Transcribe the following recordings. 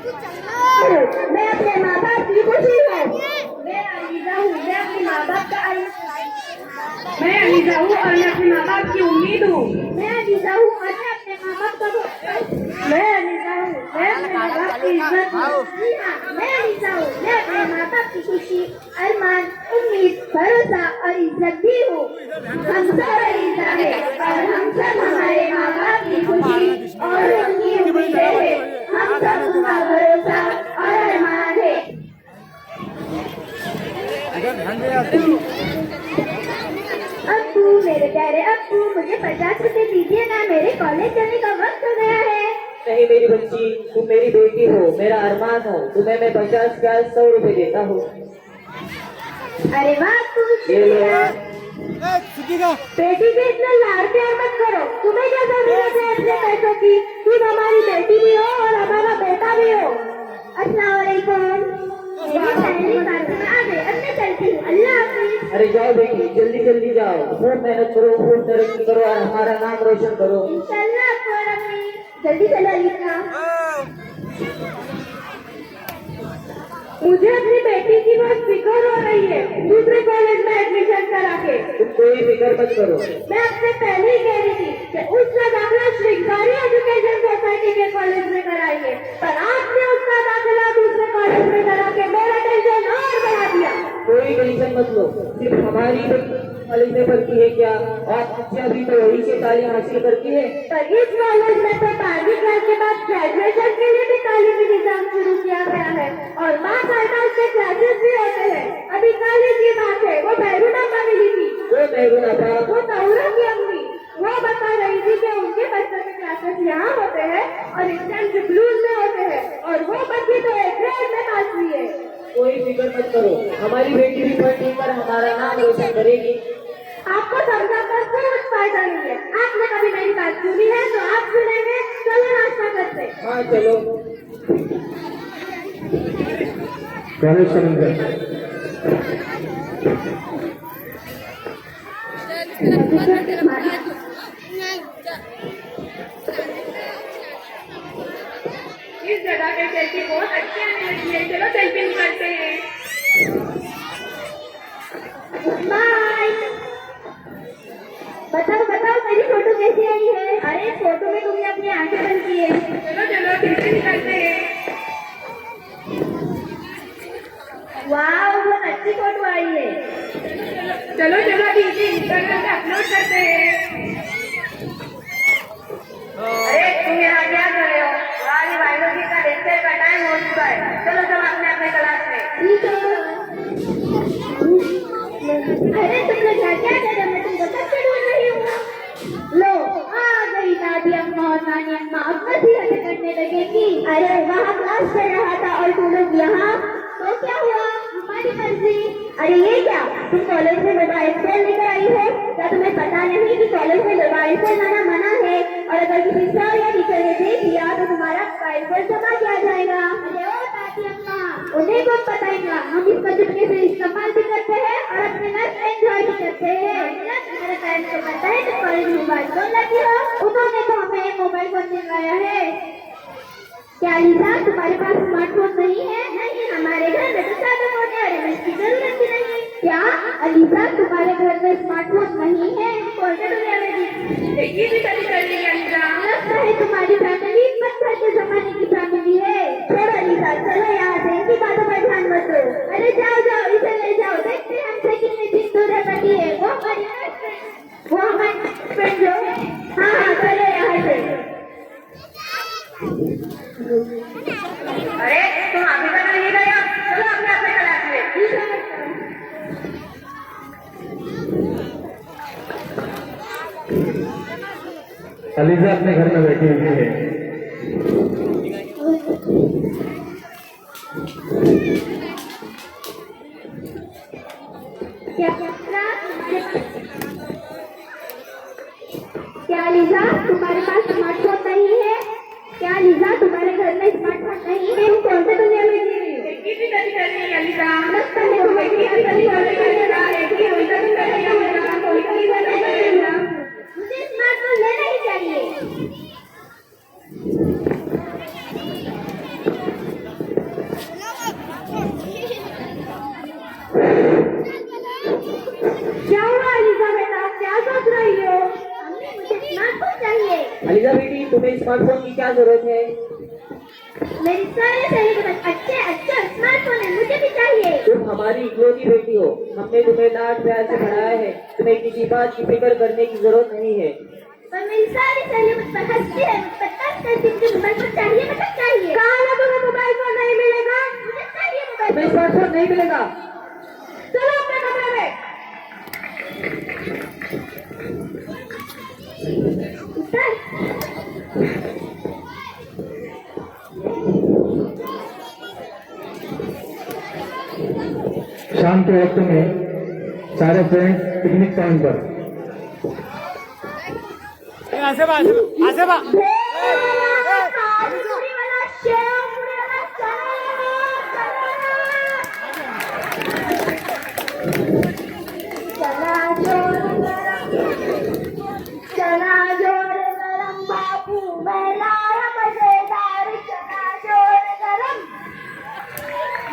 मैं अपने माँ बाप की खुशी हूँ। मैं अलीजा हूँ, मैं अपने माँ बाप का मैं अलीजा हूँ और मैं अपने माँ बाप की उम्मीद हूँ। मैं अलीजा हूँ और मैं अपने माँ बाप का मैं अलीजा हूँ, मैं अपने माँ बाप की इज्जत हूँ। जी हाँ, मैं अलीजा हूँ, मैं अपने माँ बाप की खुशी, अरमान, उम्मीद, भरोसा और इज्जत भी हूँ। हम सब अलीजा है और हम सब हमारे माँ बाप की खुशी और उनकी उम्मीदें हैं। हम सब उनका भरोसा और अरमान है। अब्बू, मेरे प्यारे अब्बू, मुझे 50 रुपए दीजिए ना, मेरे कॉलेज जाने का वक्त हो गया है। नहीं मेरी बच्ची, तुम मेरी बेटी हो, मेरा अरमान हो, तुम्हें मैं 50 क्या 100 रुपए देता हूँ। अरे वाह अब्बू, ये लो। बेटी पे इतना लाड़ प्यार मत करो। तुम्हें क्या जरूरत है अपने पैसों की? तुम हमारी बेटी भी हो और हमारा बेटा भी हो। अस्सलाम वालेकुम। मेरी पहली बार में आ गए, अब मैं चलती हूँ। अल्लाह हाफिज। अरे जाओ बेटी, जल्दी जल्दी जाओ, खूब मेहनत करो, खूब तरक्की करो और हमारा नाम रोशन करो। इंशाल्लाह अब्बू और अम्मी। जल्दी चलो अलीजा। मुझे अपनी बेटी की बहुत फिक्र हो रही है, दूसरे कॉलेज में एडमिशन करा के। तुम कोई फिक्र मत करो। मैं आपसे पहले ही कह रही थी कि उसका दाखिला श्रीकारी एजुकेशन सोसाइटी के कॉलेज में कराएंगे, पर आपने उसका दाखिला दूसरे कॉलेज में करा के मेरा टेंशन और बढ़ा दिया। कोई टेंशन मत लो, सिर्फ हमारी कॉलेज में पढ़ती है क्या, और बच्चियाँ भी तो वही से तालीम हासिल करती है। पर इस कॉलेज में तो 12वीं क्लास के बाद ग्रेजुएशन के लिए भी तालीमी निजाम शुरू किया गया है और माँ कहता उसके क्लासेस भी होते हैं। अभी कल की बात है, वो बहरूना मिली थी। वो मेहरून था, वो तौरा की अम्मी, वो बता रही थी कि उनके बच्चों के क्लासेस यहाँ होते हैं और एग्जाम ब्लूज में होते हैं और वो बच्ची तो एक ग्रेड में पास हुई है। कोई फिक्र मत करो, हमारी बेटी भी पढ़ लिख कर हमारा नाम रोशन करेगी। आपको समझाकर कुछ फायदा नहीं है। आपने कभी मेरी बात सुनी है तो आप सुनेंगे। चलो नाश्ता करते। हाँ चलो। इस जगह पे सेल्फी बहुत अच्छी आने लगी है, चलो सेल्फी निकालते हैं। बताओ बताओ मेरी फोटो कैसी आई है? अरे फोटो में तुमने अपनी आंखें बंद की है। चलो चलो सेल्फी निकालते हैं। वाह, बहुत अच्छी फोटो आई है। चलो चलो दीदी इंस्टाग्राम पे अपलोड करते हैं। अरे तुम यहाँ क्या कर रहे हो? हमारी बायोलॉजी का लेक्चर का टाइम हो चुका है, चलो सब अपने अपने क्लास में। ठीक है। अरे तुम लोग यहाँ क्या कर रहे हो? मैं तुमको कब से ढूंढ रही हूँ। लो आ गई दादी अम्मा और नानी अम्मा, अब नसीहतें करने लगेंगी। अरे वहाँ क्लास चल रहा था और तुम लोग यहाँ, तो क्या हुआ? हमारी मर्जी। अरे ये क्या, तुम कॉलेज में मोबाइल फोन लेकर आई हो? क्या तुम्हें पता नहीं कि कॉलेज में मोबाइल फोन लाना मना है और अगर किसी सर या टीचर ने देख लिया तो तुम्हारा मोबाइल फोन जमा किया जाएगा। अरे ओ दादी अम्मा, उन्हें कौन बताएगा? हम इसका चुटकी से इस्तेमाल भी करते हैं और अपने लाइफ एंजॉय भी करते हैं। मेरे पेरेंट्स को पता है कि कॉलेज में मोबाइल फोन लगी हो, उन्होंने तो हमें मोबाइल फोन दिलवाया है। क्या अलीजा तुम्हारे पास स्मार्टफोन नहीं है? नहीं, हमारे घर में तो सादा फोन है और हमें इसकी जरूरत ही नहीं। क्या अलीजा तुम्हारे घर में स्मार्टफोन नहीं है? कौन सा दुनिया में ये भी कभी कर लेंगे अलीजा। लगता है तुम्हारी फैमिली पत्थर के जमाने की फैमिली है। छोड़ो अलीजा, चलो यहाँ से, इनकी बातों पर ध्यान मत दो। अरे जाओ जाओ, इसे ले जाओ, देखते हैं हमसे कितनी दिन दूर रहती है। वो हमारी फ्रेंड जो। हाँ हाँ चलो यहाँ से। अरे तुम अभी तक नहीं गए हो? चलो अपने अपने क्लास में। अलीजा अपने घर में बैठी हुई है। क्या अलीजा तुम्हारे पास स्मार्टफोन नहीं है? क्या अलीजा तुम्हारे घर में स्मार्टफोन नहीं है? तुम कौन से दुनिया में जी रही हो? ये भी कभी कर लेंगे अलीजा। लगता है तुम्हें किसी गली वाले का लेना है कि हम सब करेंगे। मुझे स्मार्टफोन लेना ही चाहिए। स्मार्टफोन की क्या जरूरत है? मेरी सारी सहेली के पास अच्छा स्मार्टफोन है, मुझे भी चाहिए। तुम हमारी इकलौती बेटी हो, हमने तुम्हें लाड प्यार से पढ़ाया है, तुम्हें किसी बात की फिक्र करने की जरूरत नहीं है। पर मेरी सारी सहेली मुझ पर हंसती है, मुझ पर तंग करती है, मुझे मोबाइल फोन चाहिए, मतलब चाहिए। कहा ना तुम्हें मोबाइल फोन नहीं मिलेगा, मुझे चाहिए मोबाइल तुम्हें फोन। स्मार्टफोन नहीं मिलेगा। चलो अपने कमरे में। शाम के वक्त में सारे फ्रेंड्स पिकनिक पॉइंट पर। पूरी वाला शेव, पूरी वाला चना जोर गरम बाबू मैं लाया मजेदार चना जोर गरम।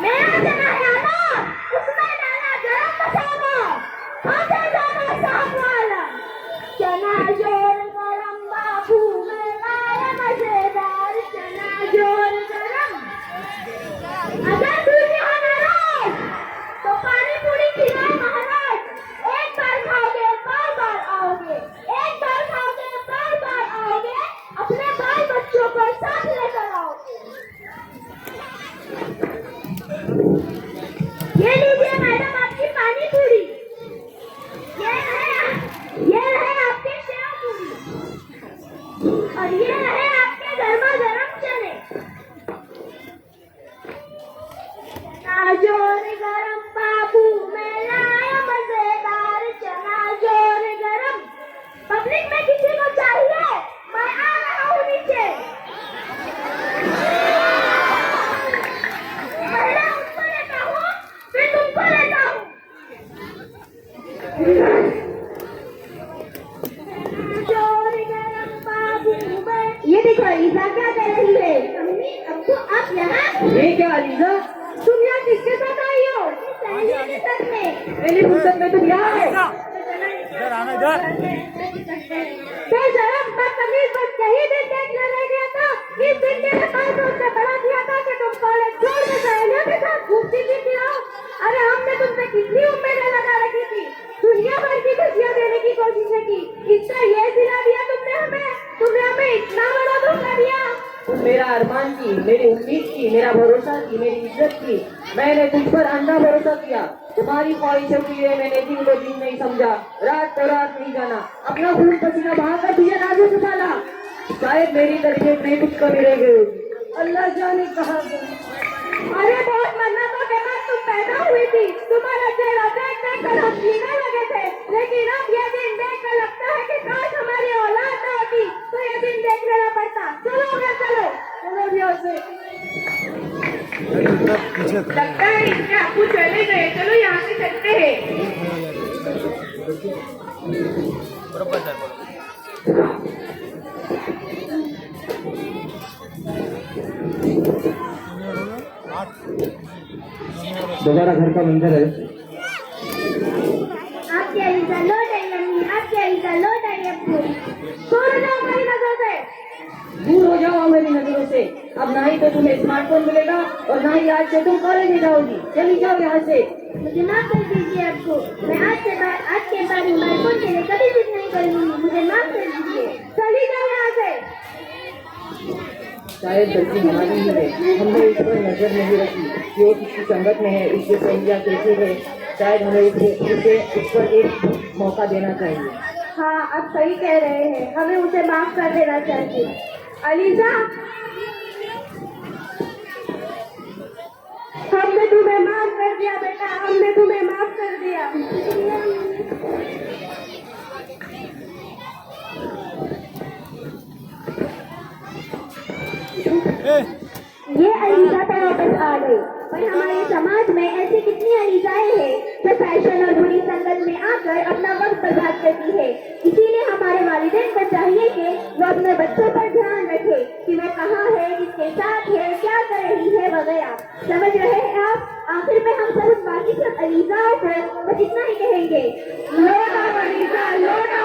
मेरा चना है ना, उसमें डाला गरम मसाला, आधा दाना साफ वाला। चना जोर गरम बाबू मैं लाया मजेदार चना जोर गरम। अगर दूसरी हो नाराज तो पानी पूरी खिलाए महाराज। एक बार खाओगे बार बार आओगे, एक बार खाओगे बार बार आओगे, अपने बाल बच्चों को साथ लेकर आओगे। ये लीजिए मैडम आपकी पानी पूरी, ये रहे आपके सेव पूरी, और ये रहे आपके गर्मा गर्म चने। चना जोर गरम बाबू मैं लाया मजेदार चना जोर गरम। पब्लिक में किसी को चाहिए, मैं आ रहा हूँ नीचे। पहले उसको लेता हूँ, फिर तुमको लेता हूँ। जोर गरम बाबू मैं। ये देखो ईसा क्या कर रही है। अम्मी अब्बू आप यहाँ। ये क्या अलीजा? तुम यहाँ किसके साथ आई हो? सहेली के साथ में। मेरी फुर्सत में तुम यहाँ हो? बेशरम बदतमीज, बस यही दिन देखने रह गया था। इस दिन मेरे पास उससे बड़ा दिया था कि तुम कॉलेज छोड़ के सहेलियों के साथ घूमती फिरती हो। अरे हमने तुमसे कितनी उम्मीदें लगा रखी थी, दुनिया भर की खुशियाँ देने की कोशिशें की, इसका ये सिला दिया तुमने हमें इतना बड़ा धोखा दिया। तुम मेरा अरमान की, मेरी उम्मीद की, मेरा भरोसा की, मेरी इज्जत की। मैंने तुझ पर अंधा भरोसा किया। तुम्हारी ख्वाहिशों के लिए मैंने दिन को दिन नहीं समझा, रात को रात नहीं जाना, अपना खून पसीना बहाकर तुझे नाजुक संभाला। शायद मेरी तरबियत में कुछ कमी रह गई होगी, अल्लाह जाने कहाँ गई। अरे बहुत मन्नतों के बाद तुम पैदा हुई थी, तुम्हारा चेहरा देख देख कर हम जीने लगे थे, लेकिन अब ये दिन देख कर लगता है कि काश हमारी औलाद न होती तो ये दिन देख लेना पड़ता। चलो घर चलो, चलो भी यहाँ से। लगता है इसके आपू चले गए, चलो यहाँ से चलते हैं। दोबारा घर का मंदिर है। आपकी अलीजा लौट आई अम्मी, आपकी अलीजा लौट आई अब्बू। दूर हो जाओ मेरी नजर से। दूर हो जाओ मेरी नजरों से। अब ना ही तो तुम्हें स्मार्टफोन मिलेगा और ना ही आज से तुम कॉलेज में जाओगी। चली जाओ यहाँ से। मुझे माफ कर दीजिए अब्बू, मैं आज के बाद मोबाइल फोन के लिए कभी जिद नहीं करूंगी, मुझे माफ कर दीजिए। चली जाओ यहाँ से। शायद गलती हमारी ही है, हमने इस पर नजर नहीं रखी कि वो किसकी संगत में है, इसके सहेलियाँ कैसी है। शायद हमें उसे इस पर एक मौका देना चाहिए। हाँ आप सही कह रहे हैं, हमें उसे माफ कर देना चाहिए। अलीजा, हमने तुम्हें माफ कर दिया बेटा, हमने तुम्हें माफ कर दिया। ये अलीजा तो वापस आ गई, पर हमारे समाज में ऐसी कितनी अलीजाएं हैं जो फैशन और बुरी संगत में आकर अपना वक्त बर्बाद करती है। इसीलिए हमारे वालिदैन को चाहिए कि वो अपने बच्चों पर ध्यान रखे कि वह कहाँ है, किसके साथ है, क्या कर रही है वगैरह। समझ रहे हैं आप? आखिर में हम सब उस बाकी सब अलीजाओं को बस इतना ही कहेंगे, लौट आओ अलीजा, लौट आओ।